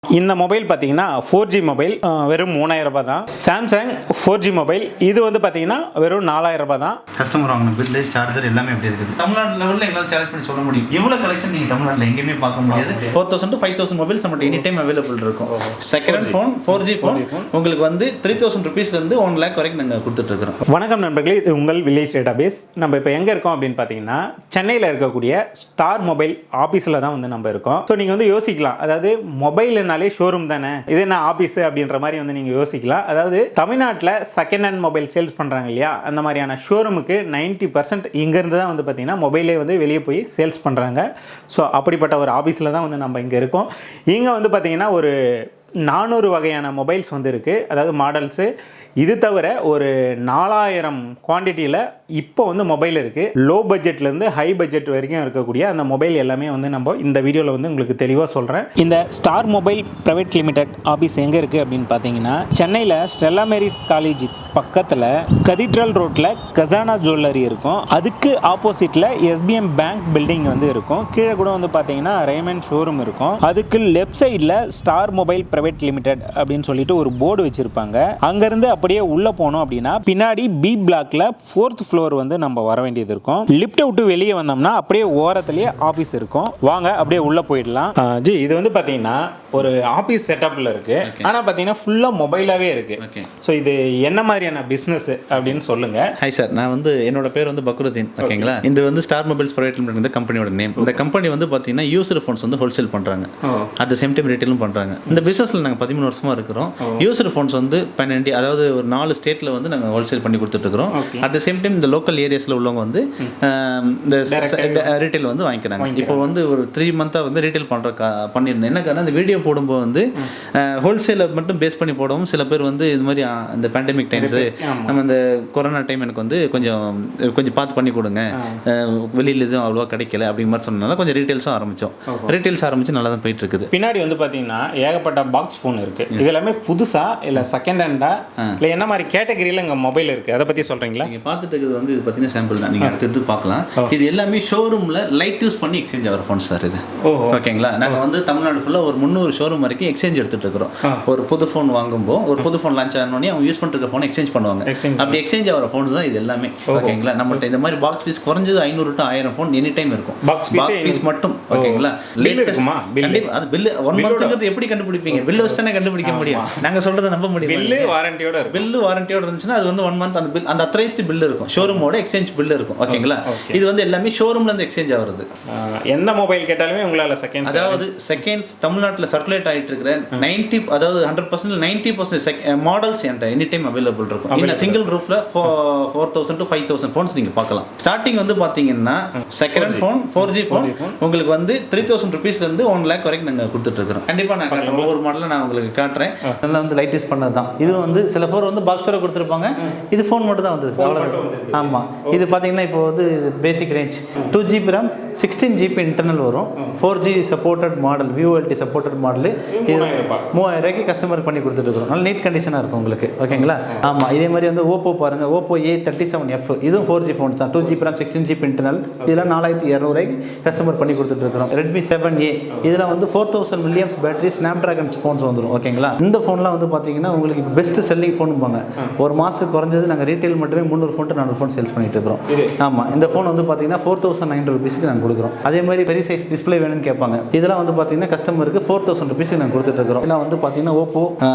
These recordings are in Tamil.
இந்த மொபைல் பார்த்தீங்கன்னா 4G மொபைல் வெறும் 3000 ரூபாய் தான். சாம்சங் 4G மொபைல் இது வந்து பார்த்தீங்கன்னா வெறும் 4000 ரூபாய் தான். கஸ்டமர் வாங்கின பில்லு சார்ஜர் எல்லாமே எப்படி இருக்குது தமிழ்நாடு லெவலில் எங்களால் சேலஞ்ச் பண்ணி சொல்ல முடியும். இவ்வளோ கலெக்ஷன் நீங்கள் தமிழ்நாட்டில் எங்கேயுமே பார்க்க முடியாது. 4000 to 5000 மொபைல்ஸ் நம்மகிட்ட எனி டைம் அவைலபிள் இருக்கும். செகண்ட் ஃபோன் 4G ஃபோன் உங்களுக்கு வந்து 3000 rupeesலேருந்து 1 lakh வரைக்கும் நாங்கள் கொடுத்துட்ருக்கோம். வணக்கம் நண்பர்களே, இது உங்கள் வில்லேஜ் டேட்டாபேஸ். நம்ம இப்போ எங்கே இருக்கோம் அப்படின்னு பார்த்தீங்கன்னா சென்னையில் இருக்கக்கூடிய ஸ்டார் மொபைல் ஆஃபீஸில் தான் வந்து நம்ம இருக்கோம். ஸோ நீங்கள் வந்து யோசிக்கலாம், அதாவது மொபைல்னாலே ஷோரூம் தானே, இது என்ன ஆஃபீஸ் அப்படின்ற மாதிரி வந்து நீங்கள் யோசிக்கலாம். அதாவது தமிழ்நாட்டில் செகண்ட் ஹேண்ட் மொபைல் சேல்ஸ் பண்ணுறாங்க இல்லையா, அந்த மாதிரியான ஷோரூமுக்கு 90% இங்கேருந்து தான் வந்து பார்த்தீங்கன்னா மொபைலே வந்து வெளியே போய் சேல்ஸ் பண்ணுறாங்க. ஸோ அப்படிப்பட்ட ஒரு ஆஃபீஸில் தான் வந்து நம்ம இங்கே இருக்கோம். இங்கே வந்து பார்த்தீங்கன்னா ஒரு 400 வகையான மொபைல்ஸ் வந்து இருக்குது, அதாவது மாடல்ஸு. இது தவிர ஒரு 4000 குவான்டிட்டியில் இப்போ வந்து மொபைல் இருக்குது. லோ பட்ஜெட்லேருந்து ஹை பட்ஜெட் வரைக்கும் இருக்கக்கூடிய அந்த மொபைல் எல்லாமே வந்து நம்ம இந்த வீடியோவில் வந்து உங்களுக்கு தெளிவாக சொல்கிறேன். இந்த star mobile private limited office எங்கே இருக்குது அப்படின்னு பார்த்தீங்கன்னா சென்னையில் ஸ்டெல்லா மேரிஸ் காலேஜ் பக்கத்தில் கதீட்ரல் ரோட்டில் கசானா ஜுவல்லரி இருக்கும். அதுக்கு ஆப்போசிட்டில் SBM பேங்க் பில்டிங் வந்து இருக்கும். கீழே கூட வந்து பார்த்தீங்கன்னா ரேமண்ட் ஷோரூம் இருக்கும். அதுக்கு லெஃப்ட் சைடில் ஸ்டார் மொபைல் ப்ரைவேட் லிமிடெட் அப்படின்னு சொல்லிட்டு ஒரு போர்டு வச்சுருப்பாங்க. அங்கேருந்து அப்படியே உள்ளே போனோம் அப்படின்னா பின்னாடி B பிளாக்ல 4th ஃப்ளோர் வந்து நம்ம வர வேண்டியது இருக்கும். லிஃப்ட் விட்டு வெளியே வந்தோம்னா அப்படியே ஓரத்துலேயே ஆஃபீஸ் இருக்கும். வாங்க அப்படியே உள்ளே போயிடலாம். ஜி, இது வந்து பார்த்தீங்கன்னா ஒரு ஆஃபீஸ் செட்டப்பில் இருக்குது. ஆனால் பார்த்தீங்கன்னா ஃபுல்லாக மொபைலாகவே இருக்குது. ஸோ இது என்ன மாதிரியான பிஸ்னஸ் அப்படின்னு சொல்லுங்கள். ஹாய் சார், நான் வந்து என்னோட பேர் வந்து பக்ருதீன். ஓகேங்களா, இது வந்து ஸ்டார் மொபைல்ஸ் ப்ரைவேட் லிமிடெட் இந்த கம்பெனியோட நேம். இந்த கம்பெனி வந்து பார்த்தீங்கன்னா யூசர் ஃபோன்ஸ் வந்து ஹோல்சேல் பண்ணுறாங்க. அட் த சேம் டைம் ரீட்டெயிலும் பண்ணுறாங்க. இந்த பிஸ்னஸில் நாங்கள் 13 வருஷமாக இருக்கிறோம். யூசர் ஃபோன்ஸ் வந்து பன்னெண்டு, அதாவது ஒரு 4 ஸ்டேட்டில் வந்து நாங்கள் ஹோல்சேல் பண்ணி கொடுத்துட்ருக்கிறோம். அட் த சேம் டைம் இந்த லோக்கல் ஏரியாஸில் உள்ளவங்க வந்து இந்த ரீட்டைல் வந்து வாங்கிக்கிறாங்க. இப்போ வந்து ஒரு 3 months வந்து ரீட்டைல் பண்ணியிருந்தேன். என்ன காரணம், இந்த வீடியோ போடும்போது வந்து ஹோல்சேலை மட்டும் பேஸ் பண்ணி போடவும் சில பேர் வந்து இது மாதிரி இந்த பேண்டமிக் டைம்ஸு, நம்ம இந்த கொரோனா டைம் எனக்கு வந்து கொஞ்சம் பார்த்து பண்ணி கொடுங்க, வெளியில் எதுவும் அவ்வளோவா கிடைக்கல அப்படிங்கிற மாதிரி சொன்னனால கொஞ்சம் ரீட்டைல்ஸும் ஆரம்பித்தோம். ரீட்டைல்ஸ் ஆரம்பித்து நல்லா தான் போயிட்டு இருக்குது. பின்னாடி வந்து பார்த்தீங்கன்னா ஏகப்பட்ட பாக்ஸ் ஃபோன் இருக்குது. இது எல்லாமே புதுசா இல்லை செகண்ட் ஹேண்டா இல்லை என்ன மாதிரி கேட்டகரியில் இங்கே மொபைல் இருக்குது, அதை பற்றி சொல்கிறீங்களா? நீங்கள் பார்த்துட்டு இருக்கிறது வந்து இது பார்த்தீங்கன்னா சாம்பிள் தான், நீங்கள் அடுத்து பார்க்கலாம். இது எல்லாமே ஷோரூமில் லைட் யூஸ் பண்ணி எக்ஸ்சேஞ்ச் ஆகிற ஃபோன்ஸ் சார் இது. ஓகேங்களா, நாங்கள் வந்து தமிழ்நாடு ஃபுல்லாக ஒரு 300 ஷோரூம் வரைக்கும் எக்ஸ்சேஞ்ச் எடுத்துகிட்டு இருக்கிறோம். ஒரு புது ஃபோன் வாங்கும்போது ஒரு புது ஃபோன் லான்ச் ஆனோடனே அவங்க யூஸ் பண்ணிட்டு ஃபோன் எக்ஸ்சேஞ்ச் பண்ணுவாங்க. அப்படி எக்ஸ்சேஞ்ச் ஆகிற ஃபோன்ஸ் தான் இது எல்லாமே. ஓகேங்களா, நம்மகிட்ட இந்த மாதிரி பாக்ஸ் பீஸ் குறைஞ்சது 500 to 1000 ஃபோன் எனி டைம் இருக்கும். பாக்ஸ் பீஸ் மட்டும். ஓகேங்களா, கண்டிப்பாக அது பில்லு 1 month எப்படி கண்டுபிடிப்பீங்க? பில்லு வச்சு தானே கண்டுபிடிக்க முடியும். நாங்கள் சொல்கிறத நம்ப முடியும். பில்லு வாரண்டியோட இருந்துச்சுன்னா அது வந்து 1 month அந்த பில், அந்த அத்தரைஸ்டு பில் இருக்கும், ஷோரூமோட எக்ஸ்சேஞ்ச் பில் இருக்கும். ஓகேங்களா, இது வந்து எல்லாமே ஷோரூம்லேருந்து எக்ஸ்சேஞ்ச் ஆகுறது. எந்த மொபைல் கேட்டாலுமே உங்களால் செகண்ட்ஸ், அதாவது செகண்ட்ஸ் தமிழ்நாட்டில் சர்க்குலேட் ஆகிட்டு இருக்கிற 90, அதாவது 100% 90% மாடல்ஸ் என்கிட்ட எனி டைம் அவைலபிள் இருக்கும். இந்த சிங்கிள் ரூஃபில் 4000 to 5000 ஃபோன்ஸ் நீங்கள் பார்க்கலாம். ஸ்டார்டிங் வந்து பார்த்தீங்கன்னா செகண்ட் ஃபோன் 4G ஃபோன் உங்களுக்கு வந்து 3000 rupeesலேருந்து 1 lakh வரைக்கும் நாங்கள் கொடுத்துட்ருக்கிறோம். கண்டிப்பாக நான் காட்டுறேன், ஒவ்வொரு மாடலில் நான் உங்களுக்கு காட்டுறேன். நல்லா வந்து லைட் யூஸ் பண்ணது தான். இது வந்து சில பேர் வந்து பாக்ஸோட கொடுத்துருப்பாங்க, இது ஃபோன் மட்டும் தான் வந்துருக்கு, அவ்வளோதான். ஆமாம், இது பார்த்தீங்கன்னா இப்போ வந்து பேசிக் range 2GB RAM 16GB internal வரும். 4G supported model, VOLT supported model. இது 3000 ரூபாய்க்கு கஸ்டமர் பண்ணி கொடுத்துட்ருக்கோம். நல்ல நீட் கண்டிஷனாக இருக்கும் உங்களுக்கு. ஓகேங்களா, ஆமாம். இதே மாதிரி வந்து ஓப்போ பாருங்கள், ஓப்போ A37F, இதுவும் 4G ஃபோன்ஸ் தான். 2GB RAM 16GB internal. இதெல்லாம் 4200 ரூபாய்க்கு கஸ்டமர் பண்ணி கொடுத்துட்ருக்கிறோம். Redmi 7A இதில் வந்து 4000 mAh battery, snap dragon phones வந்துடும். ஓகேங்களா, இந்த ஃபோன்லாம் வந்து பார்த்தீங்கன்னா உங்களுக்கு இப்போ பெஸ்ட் செல்லிங் ஃபோனுப்பாங்க. ஒரு மாதத்துக்கு குறைஞ்சது நாங்கள் ரீட்டைல் மட்டுமே 300 ஃபோன் to 400 ஃபோன் சேல்ஸ் பண்ணிட்டு இருக்கிறோம். ஆமாம், இந்த ஃபோன் வந்து பார்த்தீங்கன்னா 4900 rupeesக்கு நாங்கள் கொடுக்குறோம். அதே மாதிரி பெரிய சைஸ் டிஸ்பிளே வேணும்னு கேட்பாங்க. இதெல்லாம் வந்து பார்த்தீங்கன்னா கஸ்டமருக்கு 4000 rupeesக்கு நாங்கள் கொடுத்துட்டு இருக்கிறோம். இதெல்லாம் வந்து பார்த்தீங்கன்னா ஓப்போ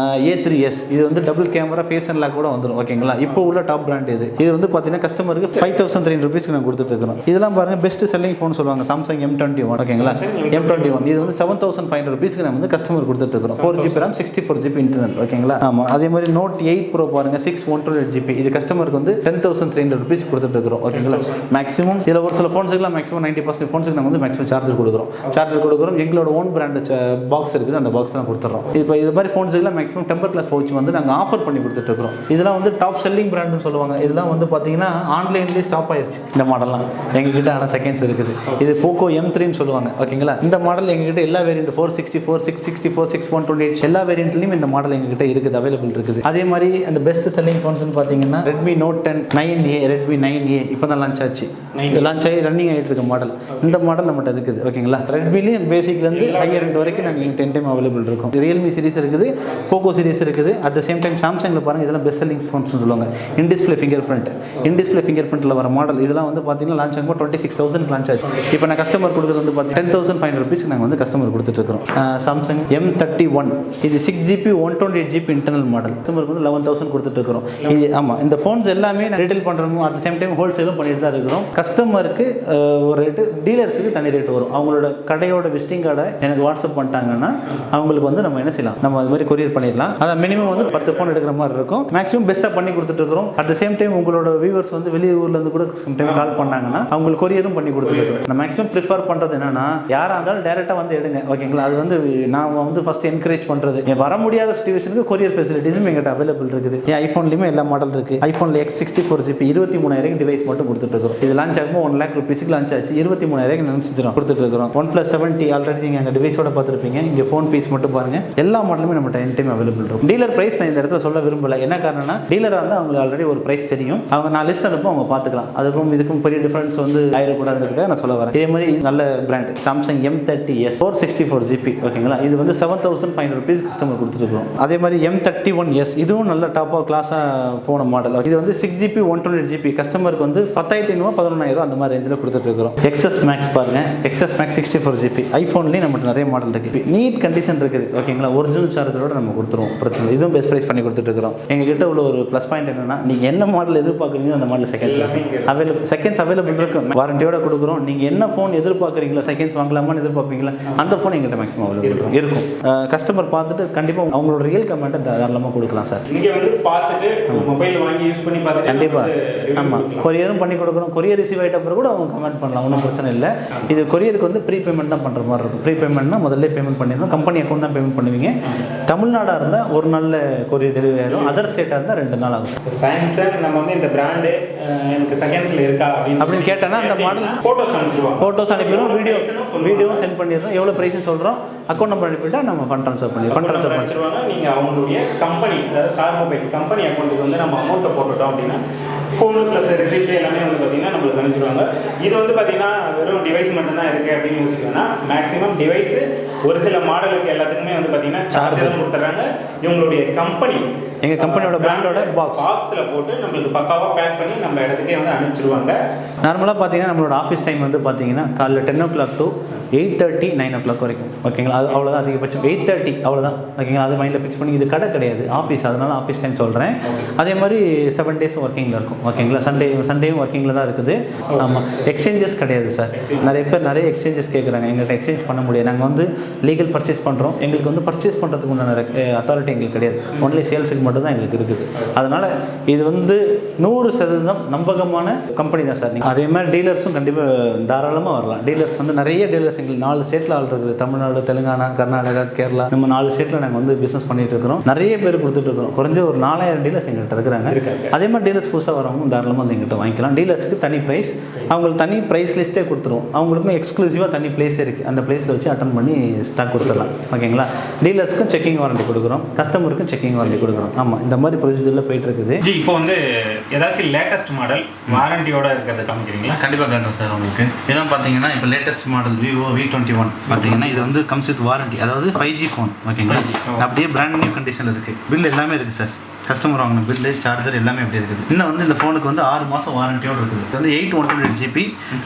A3s, இது வந்து double camera face and lock கூட வந்துடும். ஓகேங்களா, இப்போ உள்ள டாப் பிராண்ட் இது. இது வந்து பார்த்தீங்கன்னா கஸ்டமருக்கு 5300 rupeesக்கு நாங்கள் கொடுத்துட்டு இருக்கிறோம். இதெல்லாம் பாருங்கள் பெஸ்ட் செல்லிங் ஃபோன் சொல்லுவாங்க, சாம்சங் M21. ஓகேங்களா, M21 இது வந்து 7500 rupeesக்கு நம்ம வந்து கஸ்டமர் கொடுத்துட்டு இருக்கிறோம். 4GB RAM 64GB internal. ஓகேங்களா, ஆமாம். அதே மாதிரி Note 8 Pro பாருங்கள் 6/128GB, இது கஸ்டமருக்கு வந்து 10300 rupees கொடுத்துட்டு இருக்கிறோம். ஓகேங்களா, மேக்ஸிமம் இதில் ஒரு சில ஃபோன்ஸுக்குலாம் மேக்ஸிமம் 90% ஃபோன்ஸுக்கு நம்ம வந்து மேக்ஸிமம் சார்ஜர் கொடுக்குறோம். எங்களோட ஓன் பிராண்ட் பாக்ஸ் இருக்குது, அந்த பாக்ஸ் தான் கொடுத்துட்றோம். இப்போ இது மாதிரி ஃபோன்ஸுக்குலாம் மேக்ஸிமம் டெம்பர் கிளாஸ் பவுச் வந்து நாங்கள் ஆஃபர் பண்ணி கொடுத்துட்ருக்கோம். இதெல்லாம் வந்து டாப் செல்லிங் பிராண்டுன்னு சொல்லுவாங்க. இதெல்லாம் வந்து பார்த்தீங்கன்னா ஆன்லைன்லேயே ஸ்டாப் ஆயிடுச்சு இந்த மாடல்லாம். எங்ககிட்ட ஆனால் செகண்ட்ஸ் இருக்குது. இது போக்கோ M3ன்னு சொல்லுவாங்க. ஓகேங்களா, இந்த மாடல் எங்ககிட்ட எல்லா வேரியண்ட் 464, 664, 6/128 எல்லா வேரியண்ட்லையும் இந்த மாடல் எங்ககிட்ட இருக்குது, அவைலபிள் இருக்குது. அதே மாதிரி அந்த பெஸ்ட் செல்லிங் ஃபோன்ஸ்னு பார்த்தீங்கன்னா Redmi Note 10 9A, Redmi 9A இப்போ தான் லான்ச் ஆச்சு. லான்ச் ஆகி ரன்னிங் ஆகிட்டு இருக்க மாடல். இந்த மாடல் நம்மகிட்ட இருக்குது. ஓகேங்களா, ரெட்மிலையும் பேசிக்லேருந்து ஹையர் எண்ட் வரைக்கும் நாங்கள் எங்கள்கிட்ட என் டைம் அவைலபிள் இருக்கும். ரியல்மி சீரிஸ் இருக்குது, போக்கோ சீரிஸ் இருக்குது. அட் த சேம் டைம் சாம்சங்கில் பாருங்கள், இதெல்லாம் பெஸ்ட் செல்லிங் ஃபோன்ஸ் சொல்லுவாங்க. இன் டிஸ்பிளே ஃபிங்கர் பிரிண்ட்டில் வர மாடல் இதெல்லாம் வந்து பார்த்தீங்கன்னா லான்ச் ஆகும்போது 26,000 லான்ச் ஆச்சு. இப்போ நான் கஸ்டமர் கொடுக்குறது வந்து பார்த்தீங்கன்னா 10,500 rupees நாங்கள் வந்து கஸ்டமர் கொடுத்துட்ருக்கோம். சாம்சங் M31 இது 6GB 128GB இன்டர்னல் மாடல் கஸ்டமருக்கு வந்து 11,000 கொடுத்துட்ருக்கோம். இது ஆமாம், இந்த ஃபோன்ஸ் எல்லாமே ரீட்டைல் பண்ணுறோமோ அட் த சேம் டைம் ஹோல்சேலும் பண்ணிட்டு தான் இருக்கிறோம். கஸ்டமருக்கு ஒரு ரேட்டு, டீலர்ஸுக்கு தனி ரேட் வரும். அவங்களோட கடையோட விசிட்டிங் கார்டை எனக்கு வாட்ஸ்அப் பண்ணிட்டாங்கன்னா அவங்களுக்கு வந்து நம்ம என்ன செய்யலாம், நம்ம அது மாதிரி கொரியர் பண்ணிடலாம். அதான் மினிமம் வந்து 10 ஃபோன் எடுக்கிற மாதிரி இருக்கும். மேக்ஸிமம் பெஸ்ட்டாக பண்ணி கொடுத்துட்ருக்கோம். அட் த சேம் டைம் உங்களோட வியூவர்ஸ் வந்து வெளியூர்லேருந்து கூட சம்டைம் கால் பண்ணாங்கன்னா அவங்களுக்கு கொரியரும் பண்ணி கொடுத்துருக்கோம். நான் மேக்ஸிமம் ப்ரிஃபர் பண்ணுறது என்னன்னா, யாராக இருந்தாலும் டேரெக்டாக வந்து எடுங்க, ஓகேங்களா. அது வந்து நான் வந்து ஃபஸ்ட்டு என்கரேஜ் பண்ணுறது. வர முடியாத சிச்சுவேஷனுக்கு கொரியர் ஃபெசிலிட்டிஸும் எங்கிட்ட அவைலபிள் இருக்குது. ஐஃபோன்லேயுமே எல்லா மாடல் இருக்குது. ஐஃபோனில் X64GB 23,000 டிவைஸ் மட்டும் கொடுத்துட்ருக்கோம். இது லான்ச் ஆகும் 1 lakh rupeesக்கு லான்ச் ஆச்சு. 23,000 நினைச்சிடும் கொடுத்துட்ருக்கோம். OnePlus 70 ஆல்ரெடி நீங்கள் அங்கே டிவைஸோட பார்த்துருப்பீங்க. இங்கே ஃபோன் பீஸ் மட்டும் பாருங்கள், எல்லா மாடலுமே நம்ம டைம் அவைலபிள் இருக்கும். டீலர் ப்ரைஸ் நான் இந்த இடத்துல சொல்ல விரும்பலை. என்ன காரணம்னா, டீலராக இருந்தால் அவங்களுக்கு ஆல்ரெடி ஒரு ப்ரைஸ் தெரியும். அவங்க நான் லிஸ்ட் அனுப்ப அவங்க பார்த்துக்கலாம். அதுக்கும் இதுக்கும் பெரிய டிஃபரன்ஸ் வந்து ஆயிடக்கூடாதுங்கிறதுக்காக நான் சொல்ல வரேன். இதே மாதிரி நல்ல பிராண்ட் சாம்சங் M30s 464GB, ஓகேங்களா. இது வந்து 7,500 rupees கஸ்டமர் கொடுத்துருக்கோம். அதே மாதிரி M31s இதுவும் நல்ல டாப் ஆஃப் கிளாஸாக போன மாடல். இது வந்து 6GB 128GB கஸ்டமருக்கு வந்து 10,500 11,000 அந்த மாதிரி ரேஞ்சில் கொடுத்துட்ருக்கோம். XS Max பாருங்கள், XS Max 64GB ஐஃபோன்லேயும் நம்மகிட்ட நிறைய மாடல் இருக்குது. நீட் கண்டிஷன் இருக்குது, ஓகேங்களா. ஒரிஜினல் சார்ஜரோட நம்ம கொடுத்துருவோம், பிரச்சனை. இதுவும் பெஸ்ட் ப்ரைஸ் பண்ணி கொடுத்துட்ருக்கோம். எங்ககிட்ட உள்ள ஒரு ப்ளஸ் பாயிண்ட் என்னன்னா, நீங்கள் என்ன மாடல் எதிர்பார்க்குறீங்களோ அந்த மாடல் செகண்ட்ஸ் அவைலபிள் இருக்கும். வாரண்டியோட கொடுக்குறோம். நீங்கள் என்ன ஃபோன் எதிர்பார்க்குறீங்களோ, செகண்ட்ஸ் வாங்கலாமான்னு எதிர்பார்ப்பீங்களா, அந்த ஃபோன் எங்கிட்ட மேக்ஸிமம் அவைலபிள் இருக்கும். கஸ்டமர் பார்த்துட்டு கண்டிப்பாக அவங்களோட ரியல் கமெண்ட்டை தாராளமாக கொடுக்கலாம் சார். நீங்கள் வந்து பார்த்துட்டு மொபைல் வாங்கி யூஸ் பண்ணி பார்த்துட்டு கண்டிப்பாக ஆமாம், கொரியரும் பண்ணி கொடுக்குறோம். கொரியர் ரிசீவ் ஆகிட்ட அப்புறம் கூட அவங்க கமெண்ட் பண்ணலாம், ஒன்றும் பிரச்சனை இல்லை. இது கொரியருக்கு வந்து ப்ரீ பேமெண்ட் தான் பண்ணுற மாதிரி இருக்கும். ப்ரீ பேமெண்ட்னா முதல்ல பேமெண்ட் பண்ணிடணும். கம்பெனி அக்கௌண்ட் தான் பேமெண்ட் பண்ணுவீங்க. தமிழ்நாடாக இருந்தால் ஒரு நாளில் கொரியர் டெலிவரி ஆகிடும். அதர் ஸ்டேட்டாக இருந்தால் 2 நாள் ஆகும். சாம்சங் நம்ம வந்து இந்த பிராண்டு எனக்கு செகண்ட்ஸில் இருக்கா அப்படின்னு கேட்டால் அந்த மாடல் ஃபோட்டோஸ் அனுப்பிடுவோம், வீடியோவும் சென்ட் பண்ணிடுறோம். எவ்வளோ ப்ரைஸ்னு சொல்கிறோம், அக்கௌண்ட் நம்பர் அனுப்பிவிட்டா நம்ம ஃபண்ட் ட்ரான்ஸ்ஃபர் பண்ணிடுவோம். நீங்கள் அவங்களுடைய கம்பெனி, அதாவது ஸ்டார் மொபைல் கம்பெனி அக்கௌண்ட்டுக்கு வந்து நம்ம அமௌண்ட்டை போட்டுட்டோம் அப்படின்னா ஃபோனு ப்ளஸ் ரிசிப்ட் எல்லாமே வந்து பார்த்தீங்கன்னா நம்மளுக்கு அனுப்பிச்சிடுவாங்க. இது வந்து பார்த்தீங்கன்னா வெறும் டிவைஸ் மட்டும்தான் இருக்குது அப்படின்னு யோசிக்கணும்னா, மேக்ஸிமம் டிவைஸு ஒரு சில மாடலுக்கு எல்லாத்துக்குமே வந்து பார்த்தீங்கன்னா சார்ஜரும் கொடுத்துட்றாங்க. இவங்களுடைய கம்பெனி, எங்கள் கம்பெனியோட பிராண்டோட பாக்ஸில் போட்டு நம்மளுக்கு பக்காவாக பேக் பண்ணி நம்ம இடத்துக்கே வந்து அனுப்பிச்சிடுவாங்க. நார்மலாக பார்த்தீங்கன்னா நம்மளோட ஆஃபீஸ் டைம் வந்து பார்த்தீங்கன்னா காலைல 10 o'clock to 8:30 9 o'clock வரைக்கும், ஓகேங்களா. அது அவ்வளோதான், அதிகபட்சம் 8:30 அவ்வளோதான், ஓகேங்களா. அது மைண்டில் ஃபிக்ஸ் பண்ணி, இது கடை கிடையாது, ஆஃபீஸ், அதனால ஆஃபீஸ் டைம் சொல்கிறேன். அதே மாதிரி 7 days ஒர்க்கிங்கில் இருக்கும், ஓகேங்களா. சண்டேயும் ஒர்க்கிங்கில் தான் இருக்குது. ஆமாம், எக்ஸ்சேஞ்சஸ் கிடையாது சார். நிறைய பேர் நிறைய எக்ஸ்சேஞ்சஸ் கேட்குறாங்க. எங்கள்கிட்ட எக்ஸ்சேஞ்ச் பண்ண முடியாது. நாங்கள் வந்து லீகல் பர்ச்சேஸ் பண்ணுறோம். எங்களுக்கு வந்து பர்ச்சேஸ் பண்ணுறதுக்கு உண்டான அத்தாரிட்டி எங்களுக்கு கிடையாது. ஒன்லி சேல்ஸுக்கு மட்டும் தான் எங்களுக்கு இருக்குது. அதனால் இது வந்து 100% நம்பகமான கம்பெனி தான் சார். அதே மாதிரி டீலர்ஸும் கண்டிப்பாக தாராளமாக வரலாம். டீலர்ஸ் வந்து நிறைய டீலர்ஸ் எங்களுக்கு 4 ஸ்டேட்டில் ஆள் இருக்குது. தமிழ்நாடு, தெலுங்கானா, கர்நாடகா, கேரளா, நம்ம 4 ஸ்டேட்டில் நாங்கள் வந்து பிஸ்னஸ் பண்ணிட்டு இருக்கிறோம். நிறைய பேர் கொடுத்துட்ருக்கோம். குறைஞ்ச ஒரு 4,000 டீலர்ஸ் எங்கள்கிட்ட இருக்கிறாங்க. அதே மாதிரி டீலர்ஸ் புதுசாக வரவங்க தாராளமாக வந்து எங்கள்கிட்ட வாங்கிக்கலாம். டீலர்ஸுக்கு தனி ப்ரைஸ், அவங்களுக்கு தனி ப்ரைஸ் லிஸ்ட்டே கொடுத்துருவோம். அவங்களுக்கும் எக்ஸ்க்ளூசிவாக தனி பிளேஸ் இருக்குது. அந்த பிளேஸில் வச்சு அட்டன் பண்ணி ஸ்டாக் கொடுத்துடலாம், ஓகேங்களா. டீலர்ஸுக்கும் செக்கிங் வாரண்டி கொடுக்குறோம், கஸ்டமருக்கும் செக்கிங் வாரண்டி கொடுக்குறோம். ஆமாம், இந்த மாதிரி ப்ரொசீஜரில் போயிட்டு இருக்குது. இப்போ வந்து ஏதாச்சும் லேட்டஸ்ட் மாடல் வாரண்டியோட இருக்கிறத காமிக்கிறீங்களா? கண்டிப்பாக காட்டுறோம் சார் உங்களுக்கு. இதெல்லாம் பார்த்தீங்கன்னா இப்போ லேட்டஸ்ட் மாடல் விவோ V21 பார்த்தீங்கன்னா இது வந்து கம்ஸ் வித் வாரண்டி, அதாவது 5G ஃபோன், ஓகேங்களா. அப்படியே பிராண்ட் நியூ கண்டிஷனில் இருக்குது. பில் எல்லாமே இருக்குது சார். கஸ்டமர் வாங்கின பில்லு, சார்ஜர் எல்லாமே அப்படி இருக்குது. இன்னும் வந்து இந்த ஃபோனுக்கு வந்து 6 மாதம் வாரண்டியோடு இருக்குது. இது வந்து 8 128GB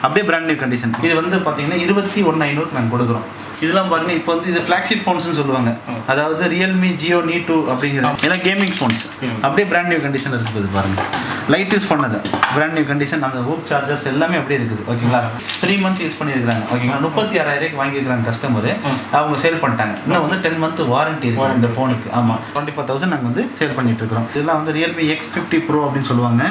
அப்படியே பிராண்ட் நியூ கண்டிஷன். இது வந்து பார்த்தீங்கன்னா 21,500 நாங்கள் கொடுக்குறோம். இதெல்லாம் பாருங்கள், இப்போ வந்து இது ஃப்ளாக்ஷிப் ஃபோன்ஸ்னு சொல்லுவாங்க. அதாவது ரியல்மி ஜியோ நீ 2 அப்படிங்கிறது எல்லாம் கேமிங் ஃபோன்ஸ். அப்படியே பிராண்ட் நியூ கண்டிஷன் இருக்குது பாருங்கள். லைட் யூஸ் பண்ணது பிராண்ட் நியூ கண்டிஷன். அந்த ஊப் சார்ஜர்ஸ் எல்லாமே அப்படியே இருக்குது, ஓகேங்களா. 3 months யூஸ் பண்ணியிருக்காங்க, ஓகேங்களா. 36,000 வாங்கியிருக்காங்க கஸ்டமர். அவங்க சேல் பண்ணிட்டாங்க. இன்னும் வந்து 10 month வாரண்டி இருக்குது இந்த ஃபோனுக்கு. ஆமாம், 24,000 நாங்கள் வந்து சேல் பண்ணிட்டு இருக்கிறோம். இதெல்லாம் வந்து ரியல்மி X50 Pro அப்படின்னு சொல்லுவாங்க.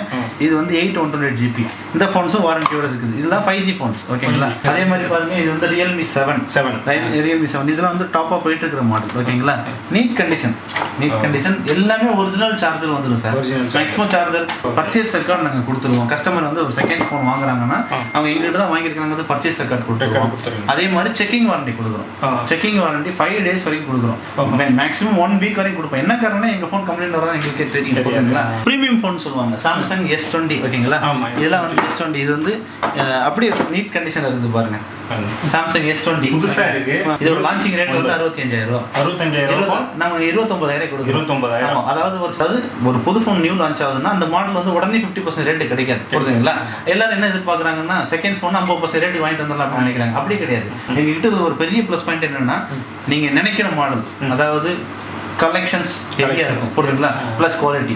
இது வந்து 8 128GB. இந்த ஃபோன்ஸும் வாரண்டியோட இருக்குது. இதெல்லாம் 5G ஃபோன்ஸ், ஓகேங்களா. அதே மாதிரி பாருங்க, இது வந்து ரியல்மி 7 இதெல்லாம் வந்து டாப்பாக போயிட்டு இருக்கிற மாடல், ஓகேங்களா. நீட் கண்டிஷன் எல்லாமே ஒரிஜினல் சார்ஜர் வந்துடும் sir. Maximum charger purchase record நாங்கள் கொடுத்துருவோம். கஸ்டமர் வந்து ஒரு செகண்ட் ஃபோன் வாங்குறாங்கன்னா அவங்க எங்கிட்ட தான் வாங்கியிருக்காங்க, வந்து பர்ச்சேஸ் ரெக்கார்ட் கொடுத்துருவோம். அதே மாதிரி செக்கிங் வாரண்டி கொடுக்குறோம். செக்கிங் வாரண்டி 5 days வரைக்கும் கொடுக்குறோம். மேக்ஸிமம் 1 week வரைக்கும் கொடுப்போம். என்ன காரணம், எங்கள் ஃபோன் கம்ப்ளைண்ட் வரதான் எங்களுக்கே தெரியும், ஓகேங்களா. ப்ரீமியம் ஃபோன் சொல்லுவாங்க, சாம்சங் S20, ஓகேங்களா. இதெல்லாம் வந்து S20. இது வந்து அப்படியே நீட் கண்டிஷன் இருக்குது பாருங்கள். சாம்சங் S20 புதுசா இருக்கு. இதோட லான்ச்சிங் ரேட் வந்து 65000 65,000 நம்ம 29000 கொடுக்குறோம். 29,000. அதாவது ஒரு புது ஃபோன் நியூ லான்ச் ஆகுதுன்னா அந்த மாடல் வந்து உடனே 50% ரேட்டு கிடைக்காது. புரியுதுங்களா? எல்லாரும் என்ன எதிர்பார்க்குறாங்கன்னா செகண்ட் ஃபோன் 50% ரேட்டு வாங்கிட்டு வந்துடலாம் அப்படின்னு நினைக்கிறாங்க. அப்படி கிடையாது. எங்ககிட்ட ஒரு பெரிய ப்ளஸ் பாயிண்ட் என்னன்னா நீங்க நினைக்கிற மாடல், அதாவது கலெக்ஷன்ஸ் ஹெவியாக இருக்கும். புரியுதுங்களா? Plus quality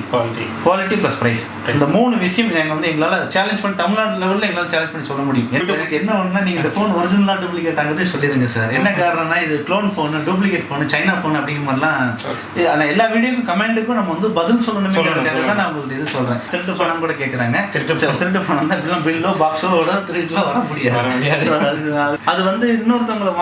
plus price. இந்த 3 விஷயம் எங்களால் சேலஞ்ச் பண்ணி தமிழ்நாடு லெவலில் எங்களால் சேலஞ்ச் பண்ணி சொல்ல முடியும். எனக்கு என்ன ஒன்றுனா நீங்கள் இந்த ஃபோன் ஒரிஜினலாக டூப்ளிகேட் ஆகுது சொல்லிடுங்க சார். என்ன காரணம்னா இது clone phone, duplicate phone, China phone அப்படிங்கிற மாதிரிலாம் ஆனால் எல்லா வீடியோக்கும் கமெண்ட்டுக்கும் நம்ம வந்து பதில் சொல்லணுமே தான் நான் உங்களுக்கு இது சொல்கிறேன். திருட்டு பணம் கூட கேட்குறாங்க. திருட்டு பணம் தான் இப்படிலாம் பில்லோ பாக்ஸோட திருட்டுலாம் வர முடியாது. அது வந்து இன்னொருத்தவங்களை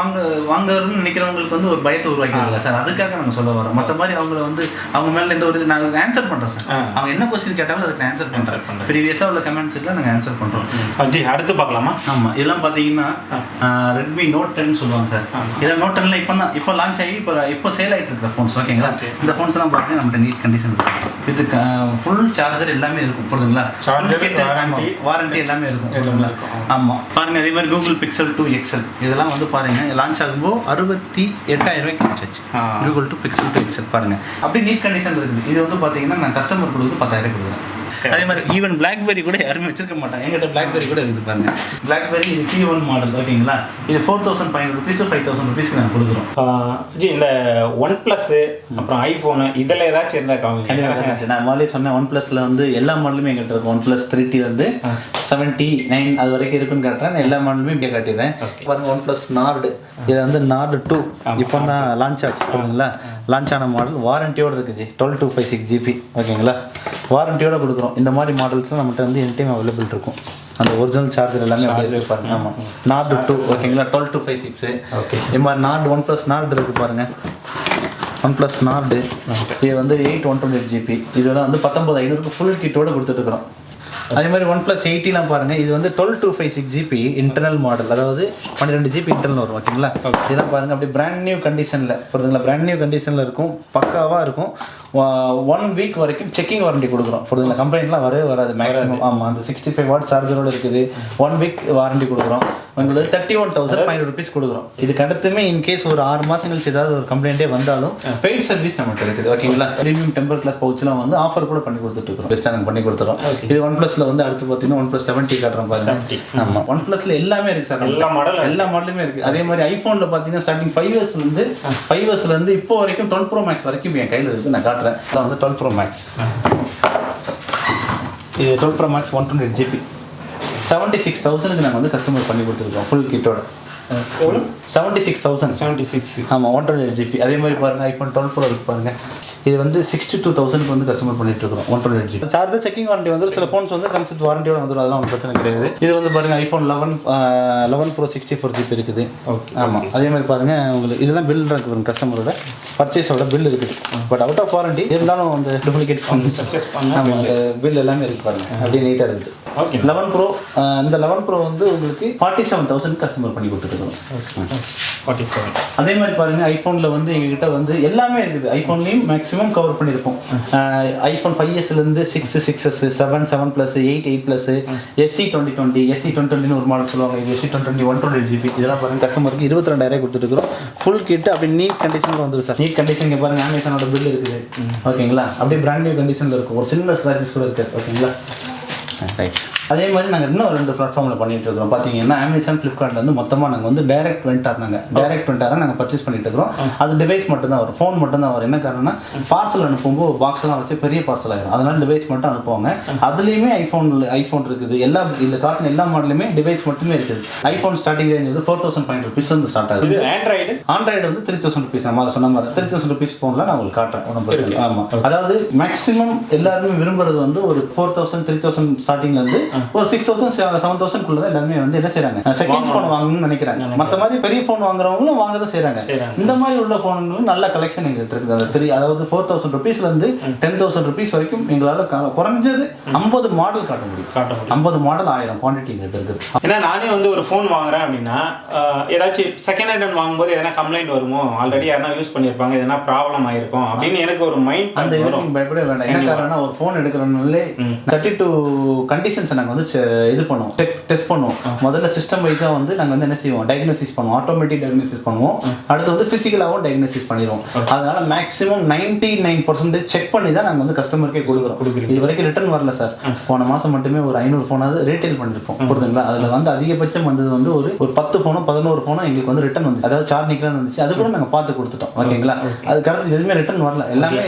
வாங்கணும்னு நினைக்கிறவங்களுக்கு வந்து ஒரு பயத்தை உருவாக்கிடுங்க சார். அதுக்காக நாங்கள் சொல்ல வரோம். மற்ற மாதிரி அவங்கள வந்து அவங்க மேல எந்த ஒரு நாங்கள் ஆன்சர் பண்றோம் சார். அவங்க என்ன கொஸ்டின் கேட்டாலும் அதுக்கு ஆன்சர் பண்றோம். ப்ரீவியஸா உள்ள கமெண்ட்ஸ்ல நாங்கள் ஆன்சர் பண்றோம். ஜி அடுத்து பார்க்கலாமா? ஆமா, இதெல்லாம் பாத்தீங்கன்னா ரெட்மி நோட் 10 சொல்லுவாங்க சார். இதெல்லாம் நோட் 10ல இப்போ லான்ச் ஆகி இப்போ சேல் ஆயிட்டு இருக்கிற ஃபோன்ஸ். ஓகேங்களா? இந்த ஃபோன்ஸ் எல்லாம் பாத்தீங்கன்னா நம்மகிட்ட நீட் கண்டிஷன் இருக்கு. இது ஃபுல் சார்ஜர் எல்லாமே இருக்கும். புரியுதுங்களா? வாரண்டி எல்லாமே இருக்கும். ஆமா பாருங்க. அதே மாதிரி கூகுள் பிக்சல் 2 XL இதெல்லாம் வந்து பாருங்க லான்ச் ஆகும்போது 68,000 ரூபாய்க்கு லான்ச் ஆச்சு. கூகுள் பிக்சல் 2 XL பாருங்க அப்படியே நீட் கண்டிஷன் இருக்குது. இது வந்து பாத்தீங்கன்னா நான் கஸ்டமர் கொடுக்குறது 10,000 கொடுக்குறேன். அதே மாதிரி ஈவன் பிளாக்பெரி கூட யாருமே வச்சிருக்க மாட்டாங்க. எங்கிட்ட பிளாக்பெரி கூட இருக்குது பாருங்க. பிளாக்பெரி இது T1 மாடல். ஓகேங்களா? இது 4,500 rupees to 5,000 rupees நாங்கள் கொடுக்குறோம். ஜி இந்த ஒன் ப்ளஸ் அப்புறம் ஐஃபோனு இதில் ஏதாச்சும் இருந்தால் கண்டிப்பாக நான் முதலே சொன்னேன். ஒன் ப்ளஸில் வந்து எல்லா மாடலுமே எங்கிட்ட இருக்கும். ஒன் ப்ளஸ் 3T வந்து 79 அது வரைக்கும் இருக்குன்னு காட்டுறேன். எல்லா மாடலுமே இப்படியே காட்டிடுறேன். பாருங்க ஒன் ப்ளஸ் நார்டு. இதை வந்து நார்டு 2 இப்போ தான் லான்ச் ஆச்சு. ஓகேங்களா? லான்ச் ஆன மாடல் வாரண்டியோடு இருக்குது ஜி. 12256 GB. ஓகேங்களா? வாரண்டியோட கொடுக்குறோம். இந்த மாதிரி மாடல்ஸ் நம்மகிட்ட வந்து எனி டைம் அவைலபிள் இருக்கும். அந்த ஒரிஜினல் சார்ஜர் எல்லாமே பாருங்க. ஆமாம், நார்டு 2. ஓகேங்களா? 12256. ஓகே. இது மாதிரி நார்டு ஒன் ப்ளஸ் நார்டு இருக்குது பாருங்க. ஒன் ப்ளஸ் நார்டு இது வந்து 8 GB. இதெல்லாம் வந்து 19,500 ஃபுல் கிட்டோட கொடுத்துட்ருக்குறோம். அதே மாதிரி ஒன் ப்ளஸ் 80லாம் பாருங்கள். இது வந்து 12256 GB இன்டர்னல் மாடல், அதாவது 12 GB இன்டர்னல் வரும். ஓகேங்களா? இதெல்லாம் பாருங்கள் அப்படியே பிராண்ட் நியூ கண்டிஷனில் புரியுதுங்களா? பிராண்ட் நியூ கண்டிஷனில் இருக்கும். பக்காவாக இருக்கும். 1 வீக் வரைக்கும் செக்கிங் வாரண்டி கொடுக்குறோம். புரியுதுங்களா? கம்ப்ளைண்ட்லாம் வரவே வராது மேக்ஸிமம். ஆமாம், அந்த 65 வாட் சார்ஜரோடு இருக்குது. 1 வீக் வாரண்டி கொடுக்குறோம். உங்களுக்கு 31,500 rupees கொடுக்குறோம். இதுக்கு அடுத்துமே இன்கேஸ் ஒரு 6 மாதம் கழிச்சு ஏதாவது ஒரு கம்ப்ளைண்ட்டே வந்தாலும் பெய்ட் சர்வீஸ் நம்மகிட்ட இருக்குது. ஓகேங்களா? ப்ரீமியம் டெம்பர் கிளாஸ் பவுச்லாம் வந்து ஆஃபர் கூட பண்ணி கொடுத்துட்ருக்கோம். பெஸ்ட்டாக நாங்கள் பண்ணி கொடுத்துறோம். இது ஒன் ப்ளஸில் வந்து அடுத்து பார்த்தீங்கன்னா ஒன் ப்ளஸ் 70 காட்டுறோம் பாருங்க. ஆமாம், ஒன் ப்ளஸில் எல்லாமே இருக்குது சார். எல்லா மாடலுமே இருக்குது. அதே மாதிரி ஐஃபோனில் பார்த்தீங்கன்னா ஸ்டார்டிங் 5 இயர்ஸ்லேருந்து இப்போ வரைக்கும் 12 Pro Max வரைக்கும் என் கையில் இருக்குது. நான் காட்டுறேன். இதான் வந்து 12 Pro Max. இது 12 Pro Max 128 GB 76,000க்கு நாங்கள் வந்து கஸ்டமர் பண்ணி கொடுத்துருக்கோம் ஃபுல் கிட்டோட. எவ்வளோ? 76,000. ஆமாம், 128 GB. அதே மாதிரி பாருங்கள் ஐஃபோன் 12 Pro இருக்கு பாருங்கள். இது வந்து 62,000க்கு வந்து கஸ்டமர் பண்ணிட்டு இருக்கோம். 128 GB சார்ஜர் செக்கிங் வாரண்டி வந்து சில ஃபோன்ஸ் வந்து கன்செப்ட் வாரண்டியோட வந்துடும். அதெல்லாம் ஒன்றும் பிரச்சனை கிடையாது. இது வந்து பாருங்கள் ஐஃபோன் 11 Pro 64 GB இருக்குது. ஓகே. ஆமாம், அதே மாதிரி பாருங்கள் உங்களுக்கு இதெல்லாம் பில் இருக்குது. கஸ்டமரோட பர்ச்சேஸோட பில் இருக்குது. பட் அவுட் ஆஃப் வாரண்டி இருந்தாலும் அந்த டூப்ளிகேட் ஃபோன் சக்ஸஸ் பண்ண அந்த பில் எல்லாமே இருக்குது பாருங்கள். அப்படியே நீட்டாக இருக்குது. ஓகே. 11 Pro இந்த 11 Pro வந்து உங்களுக்கு 47,000 கஸ்டமர் பண்ணி கொடுத்துருக்கோம். 47. அதே மாதிரி பாருங்கள் ஐஃபோனில் வந்து எங்ககிட்ட வந்து எல்லாமே இருக்குது. ஐஃபோன்லேயும் மேக்ஸிமம் கவர் பண்ணியிருப்போம். IPhone 5S 6, 6S, 7, 7+, 8, 8+, SE 2020, SE 2020 ஒரு மாடல் சொல்லுவாங்க. இது SE 2020 128 GB. இதெல்லாம் பாருங்கள் கஸ்டமருக்கு 22,000 கொடுத்துருக்குறோம். ஃபுல் கிட் அப்படி நீட் கண்டிஷனில் வந்துடும் சார். நீட் கண்டிஷன் பாருங்கள் அமேசானோட பில் இருக்குது. ஓகேங்களா? அப்படியே பிராண்ட் நியூ கண்டிஷனில் இருக்கும். ஒரு சின்ன ஸ்க்ராச்சஸ் கூட இருக்காது. ஓகேங்களா? ரைட். அதே மாதிரி நாங்கள் இன்னும் 2 பிளாட்ஃபார்மில் பண்ணிட்டு இருக்கிறோம். பார்த்தீங்கன்னா அமேசான், ஃப்ளிப்கார்ட்டில் வந்து மொத்தமாக நாங்கள் வந்து டைரக்ட் வெண்டாராக நாங்கள் பர்ச்சேஸ் பண்ணிட்டு இருக்கிறோம். அது டிவைஸ் மட்டும் தான் வரும், ஃபோன் மட்டும் தான் வரும். என்ன காரணம்னா பார்சல் அனுப்பும்போது பாக்ஸ்லாம் வச்சு பெரிய பார்சல் ஆகிடும். அதனால டிவைஸ் மட்டும் அனுப்புவாங்க. அதுலேயுமே ஐஃபோன் இருக்குது. இந்த காட்டின எல்லா மாடலுமே டிவைஸ் மட்டுமே இருக்குது. ஐஃபோன் ஸ்டார்டிங் ரேஞ்ச் வந்து 4,500 rupees வந்து ஸ்டார்ட் ஆகுது. ஆண்ட்ராய்டு வந்து 3,000 rupees. நம்ம அதை சொன்ன மாதிரி 3,000 rupees ஃபோனில் நான் உங்களுக்கு காட்டுறேன். ஒன்றும் பிரச்சனை. ஆமாம், அதாவது மேக்ஸிமம் எல்லாருமே விரும்புறது வந்து ஒரு 4,000 3,000 ஸ்டார்டிங்லேருந்து ஒரு 6,000 7,000 தான் எல்லாருமே வந்து என்ன செய்றாங்க, செகண்ட் ஃபோன் வாங்கணும்னு நினைக்கிறாங்க. மற்ற மாதிரி பெரிய ஃபோன் வாங்குறவங்களும் வாங்க தான் செய்றாங்க. இந்த மாதிரி உள்ள ஃபோன்களும் நல்ல கலெக்ஷன் எங்களுக்கு இருக்குது. அதாவது 4,000 rupeesலேருந்து 10,000 rupees வரைக்கும் எங்களால் குறைஞ்சது 50 மாடல் காட்ட முடியும். 50 மாடல் 1000 குவான்டிட்டி எங்களுக்கு இருக்குது. ஏன்னா நானே வந்து ஒரு ஃபோன் வாங்குறேன் அப்படின்னா ஏதாச்சும் செகண்ட் ஹேண்ட் வாங்கும்போது எதனா கம்ப்ளைண்ட் வருமோ, ஆல்ரெடி யாரா யூஸ் பண்ணியிருப்பாங்க, எதனா ப்ராப்ளம் ஆயிருக்கும் அப்படின்னு எனக்கு ஒரு மைண்ட். அந்த இது நீங்கள் பயப்பட வேண்டாம். என்ன காரணம்னா ஒரு ஃபோன் எடுக்கிறனாலே 32 கண்டிஷன்ஸ் நாங்கள் வந்து இது பண்ணுவோம், டெஸ்ட் பண்ணுவோம். முதல்ல சிஸ்டம் வைஸாக வந்து நாங்கள் வந்து என்ன செய்வோம், டயக்னோசிஸ் பண்ணுவோம், ஆட்டோமேட்டிக் டயக்னோசிஸ் பண்ணுவோம். அடுத்து வந்து ஃபிசிக்கலாகவும் டயக்னோசிஸ் பண்ணிடுவோம். அதனால மேக்ஸிமம் 99% செக் பண்ணி தான் நாங்கள் வந்து கஸ்டமருக்கே கொடுக்குறோம். இது வரைக்கும் ரிட்டர்ன் வரல சார். போன மாதம் மட்டுமே ஒரு 500 ஃபோனாவது ரீட்டைல் பண்ணிருப்போம், புரியுதுங்களா? அதில் வந்து அதிகபட்சம் வந்தது வந்து ஒரு 10 ஃபோனோ 11 ஃபோனோ எங்களுக்கு வந்து ரிட்டர்ன் வந்து, அதாவது சார்ஜிங்லாம் வந்துச்சு. அது கூட நாங்கள் பார்த்து கொடுத்துட்டோம், ஓகேங்களா? அதுக்கு அடுத்து எதுவுமே ரிட்டர்ன் வரல. எல்லாமே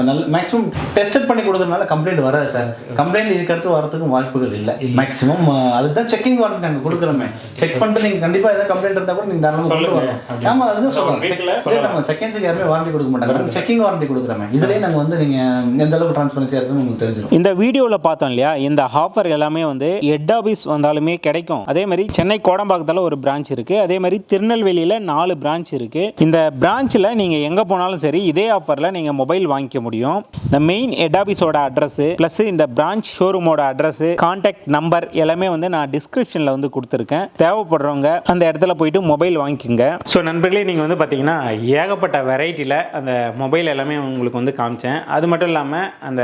நல்ல மேக்ஸிமம் டெஸ்ட் பண்ணி கொடுக்கறதுனால கம்ப்ளைண்ட் வராது சார். கம்ப்ளைண்ட் இதுக்கு அடுத்து வரதுக்கும் வாய்ப்புகள் இல்லை. மேக்ஸிமம் அதுதான் செக்கிங் வாரண்டி நாங்கள் கொடுக்குறோமே. செக் பண்ணிட்டு நீங்கள் கண்டிப்பாக ஏதாவது கம்ப்ளைண்ட் இருந்தால் கூட நீங்கள் தாராளமாக சொல்லுவாங்க. ஆமாம், அதுதான் சொல்லுவாங்க. நம்ம செகண்ட்ஸுக்கு யாருமே வாரண்டி கொடுக்க மாட்டாங்க, செக்கிங் வாரண்டி கொடுக்குறோமே. இதுலேயே நாங்கள் வந்து நீங்கள் எந்த அளவுக்கு டிரான்ஸ்பரன்சியாக இருக்குன்னு உங்களுக்கு தெரிஞ்சிடும். இந்த வீடியோவில் பார்த்தோம் இல்லையா, இந்த ஆஃபர் எல்லாமே வந்து ஹெட் ஆஃபீஸ் வந்தாலுமே கிடைக்கும். அதே மாதிரி சென்னை கோடம்பாக்கத்தில் ஒரு பிரான்ச் இருக்குது, அதே மாதிரி திருநெல்வேலியில் 4 பிரான்ச் இருக்குது. இந்த பிரான்ச்சில் நீங்கள் எங்கே போனாலும் சரி இதே ஆஃபரில் நீங்கள் மொபைல் வாங்கிக்க முடியும். இந்த மெயின் ஹெட் ஆஃபீஸோட அட்ரஸ் ப்ளஸ் இந்த பிரான்ச் ஷோரூமோட அட்ரஸ், கான்டாக்ட் நம்பர் எல்லாமே வந்து நான் டிஸ்கிரிப்ஷனில் வந்து கொடுத்துருக்கேன். தேவைப்படுறவங்க அந்த இடத்துல போயிட்டு மொபைல் வாங்கிக்கோங்க. ஸோ நண்பர்களே, நீங்கள் வந்து பார்த்தீங்கன்னா ஏகப்பட்ட வெரைட்டியில் அந்த மொபைல் எல்லாமே உங்களுக்கு வந்து காமிச்சேன். அது மட்டும் இல்லாமல் அந்த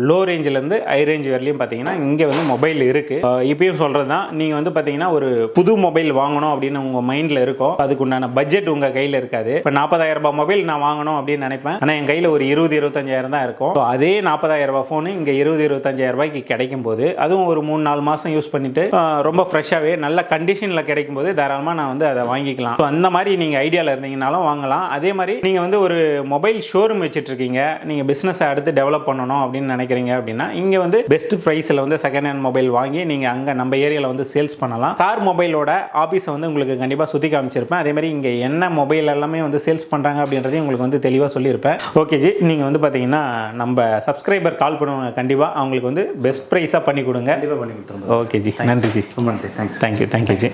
லோ ரேஞ்சிலேருந்து ஹை ரேஞ்ச் வரையிலையும் பார்த்தீங்கன்னா இங்கே வந்து மொபைல் இருக்குது. இப்பயும் சொல்கிறது தான், நீங்கள் வந்து பார்த்தீங்கன்னா ஒரு புது மொபைல் வாங்கணும் அப்படின்னு உங்கள் மைண்டில் இருக்கும், அதுக்கு உண்டான பட்ஜெட் உங்கள் கையில் இருக்காது. இப்போ 40,000 ரூபாய் மொபைல் நான் வாங்கணும் அப்படின்னு நினைப்பேன், ஆனால் என் கையில் ஒரு 20-25,000 தான் இருக்கும். அதே 40,000 ரூபாய் ஃபோனு இங்கே 20-25,000 ரூபாய்க்கு கிடைக்கும் போது, அதுவும் ஒரு 3-4 மாதம் யூஸ் பண்ணிட்டு ரொம்ப ஃப்ரெஷ்ஷாகவே நல்ல கண்டிஷனில் கிடைக்கும் போது தாராளமாக நான் வந்து அதை வாங்கிக்கலாம். ஸோ அந்த மாதிரி நீங்கள் ஐடியாவில் இருந்தீங்கனாலும் வாங்கலாம். அதே மாதிரி நீங்கள் வந்து ஒரு மொபைல் ஷோரூம் வச்சுட்டு இருக்கீங்க, நீங்கள் பிஸ்னஸை அடுத்து டெவலப் பண்ணணும் அப்படின்னு நினைக்கிறீங்க அப்படின்னா இங்கே வந்து பெஸ்ட் ப்ரைஸில் வந்து செகண்ட் ஹேண்ட் மொபைல் வாங்கி நீங்கள் அங்கே நம்ம ஏரியாவில் வந்து சேல்ஸ் பண்ணலாம். ஸ்டார் மொபைலோட ஆஃபீஸை வந்து உங்களுக்கு கண்டிப்பாக சுற்றி காமிச்சிருப்பேன். அதே மாதிரி இங்கே என்ன மொபைல் எல்லாமே வந்து சேல்ஸ் பண்ணுறாங்க அப்படின்றதையும் உங்களுக்கு வந்து தெளிவாக சொல்லியிருப்பேன். ஓகே ஜி, நீங்கள் வந்து பார்த்தீங்கன்னா நம்ம சப்ஸ்கிரைபர் கால் பண்ணுவாங்க, கண்டிப்பாக அவங்களுக்கு வந்து பெஸ்ட் ப்ரைஸாக பண்ணி கொடுங்க. கண்டிப்பாக பண்ணி கொடுத்துருவோம். ஓகே ஜி, நன்றி ஜி. ரொம்ப நன்றி. தேங்க்யூ. Thank you G.